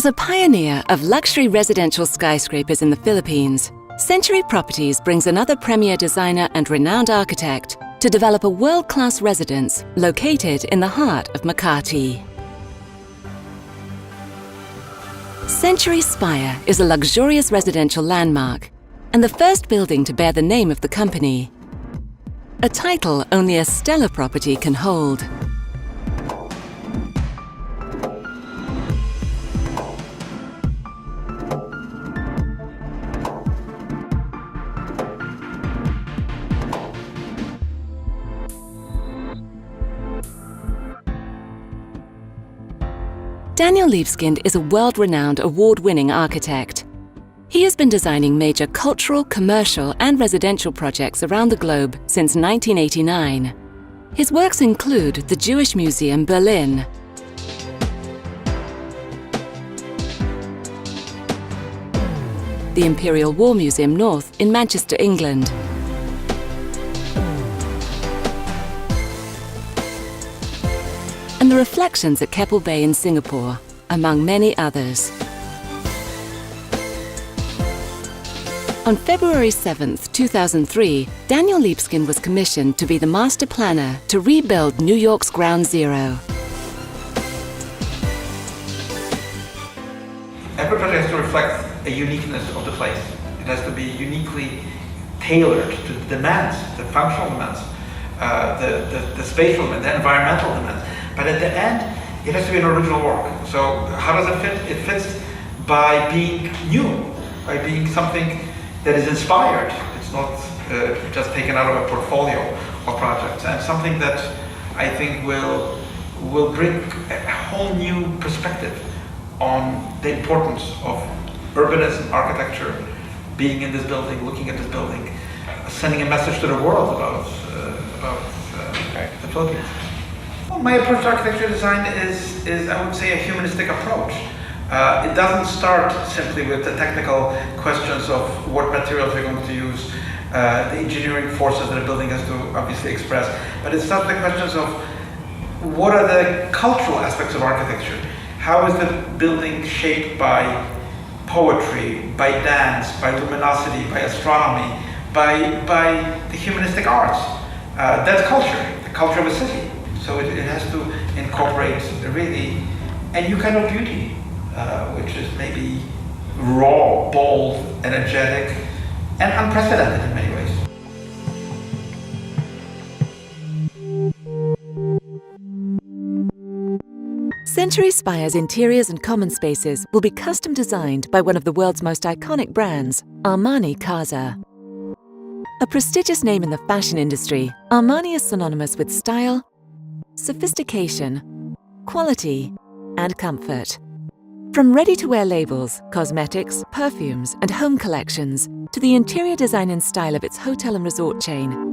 As a pioneer of luxury residential skyscrapers in the Philippines, Century Properties brings another premier designer and renowned architect to develop a world-class residence located in the heart of Makati. Century Spire is a luxurious residential landmark and the first building to bear the name of the company, a title only a stellar property can hold. Daniel Libeskind is a world-renowned, award-winning architect. He has been designing major cultural, commercial and residential projects around the globe since 1989. His works include the Jewish Museum, Berlin, the Imperial War Museum North in Manchester, England, and the Reflections at Keppel Bay in Singapore, among many others. On February 7, 2003, Daniel Libeskind was commissioned to be the master planner to rebuild New York's Ground Zero. Every project has to reflect a uniqueness of the place. It has to be uniquely tailored to the demands, the functional demands, the spatial and the environmental demands. But at the end, it has to be an original work. So how does it fit? It fits by being new, by being something that is inspired. It's not just taken out of a portfolio of projects, and something that I think will bring a whole new perspective on the importance of urbanism, architecture, being in this building, looking at this building, sending a message to the world about the Philippines. Well, my approach to architecture design is, I would say, a humanistic approach. It doesn't start simply with the technical questions of what materials we're going to use, the engineering forces that a building has to obviously express, but it starts with the questions of what are the cultural aspects of architecture? How is the building shaped by poetry, by dance, by luminosity, by astronomy, by the humanistic arts? That's culture, the culture of a city. So it has to incorporate really a new kind of beauty, which is maybe raw, bold, energetic, and unprecedented in many ways. Century Spire's interiors and common spaces will be custom designed by one of the world's most iconic brands, Armani Casa. A prestigious name in the fashion industry, Armani is synonymous with style, sophistication, quality, and comfort. From ready-to-wear labels, cosmetics, perfumes, and home collections, to the interior design and style of its hotel and resort chain,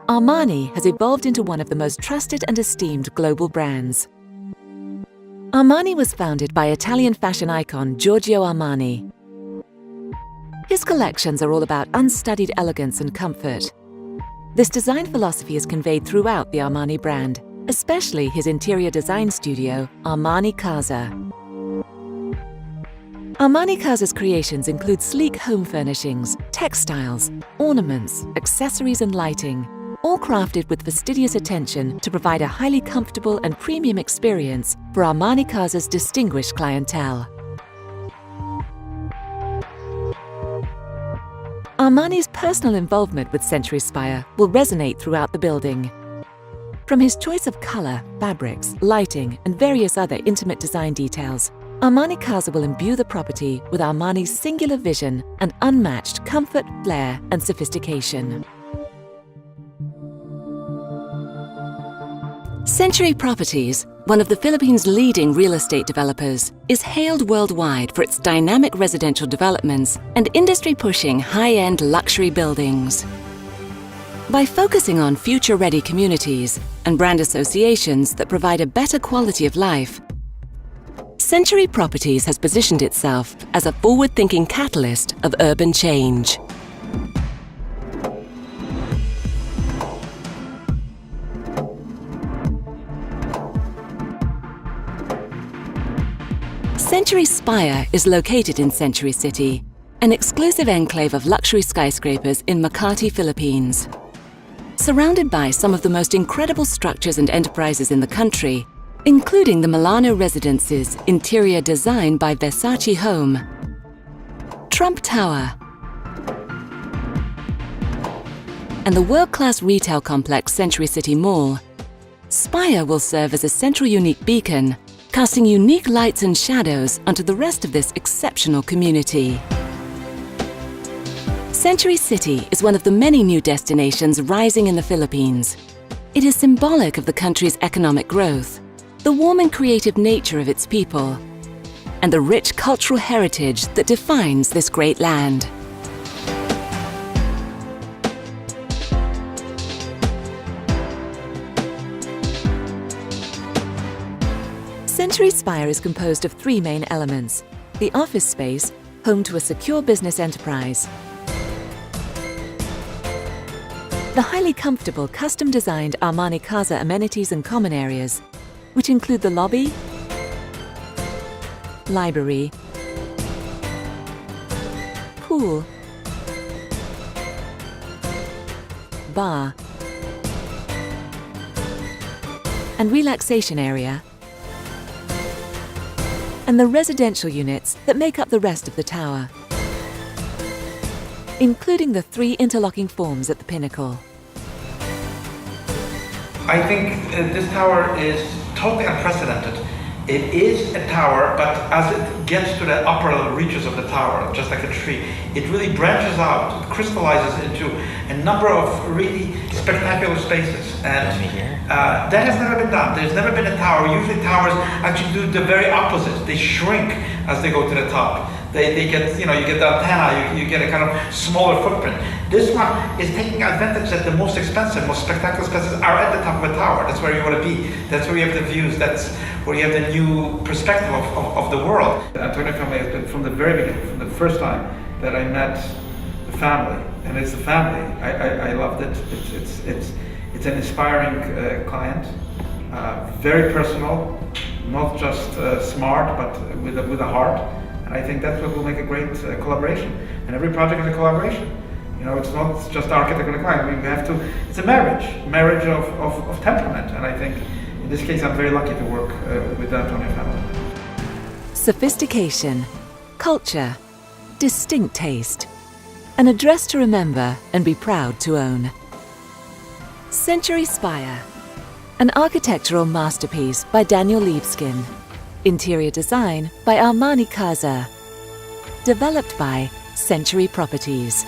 Armani has evolved into one of the most trusted and esteemed global brands. Armani was founded by Italian fashion icon Giorgio Armani. His collections are all about unstudied elegance and comfort. This design philosophy is conveyed throughout the Armani brand, especially his interior design studio, Armani Casa. Armani Casa's creations include sleek home furnishings, textiles, ornaments, accessories and lighting, all crafted with fastidious attention to provide a highly comfortable and premium experience for Armani Casa's distinguished clientele. Armani's personal involvement with Century Spire will resonate throughout the building. From his choice of color, fabrics, lighting, and various other intimate design details, Armani Casa will imbue the property with Armani's singular vision and unmatched comfort, flair, and sophistication. Century Properties, one of the Philippines' leading real estate developers, is hailed worldwide for its dynamic residential developments and industry-pushing high-end luxury buildings. By focusing on future-ready communities and brand associations that provide a better quality of life, Century Properties has positioned itself as a forward-thinking catalyst of urban change. Century Spire is located in Century City, an exclusive enclave of luxury skyscrapers in Makati, Philippines. Surrounded by some of the most incredible structures and enterprises in the country, including the Milano Residences interior design by Versace Home, Trump Tower, and the world-class retail complex Century City Mall, Spire will serve as a central unique beacon, casting unique lights and shadows onto the rest of this exceptional community. Century City is one of the many new destinations rising in the Philippines. It is symbolic of the country's economic growth, the warm and creative nature of its people, and the rich cultural heritage that defines this great land. Century Spire is composed of three main elements: the office space, home to a secure business enterprise; the highly comfortable custom-designed Armani Casa amenities and common areas, which include the lobby, library, pool, bar, and relaxation area, and the residential units that make up the rest of the tower, including the three interlocking forms at the pinnacle. I think this tower is totally unprecedented. It is a tower, but as it gets to the upper reaches of the tower, just like a tree, it really branches out, crystallizes into a number of really spectacular spaces. And that has never been done. There's never been a tower. Usually towers actually do the very opposite. They shrink as they go to the top. They get, you get the antenna, you get a kind of smaller footprint. This one is taking advantage that the most expensive, most spectacular spaces are at the top of a tower. That's where you want to be. That's where you have the views. That's where you have the new perspective of the world. The Antonio family has been from the very beginning, from the first time that I met the family. And it's the family. I loved it. It's an inspiring client, very personal, not just smart, but with a heart. And I think that's what will make a great collaboration. And every project is a collaboration. It's not just architect and a client. We have to. It's a marriage of temperament. And I think in this case, I'm very lucky to work with the Antonio family. Sophistication, culture, distinct taste, an address to remember and be proud to own. Century Spire, an architectural masterpiece by Daniel Liebskin. Interior design by Armani Casa. Developed by Century Properties.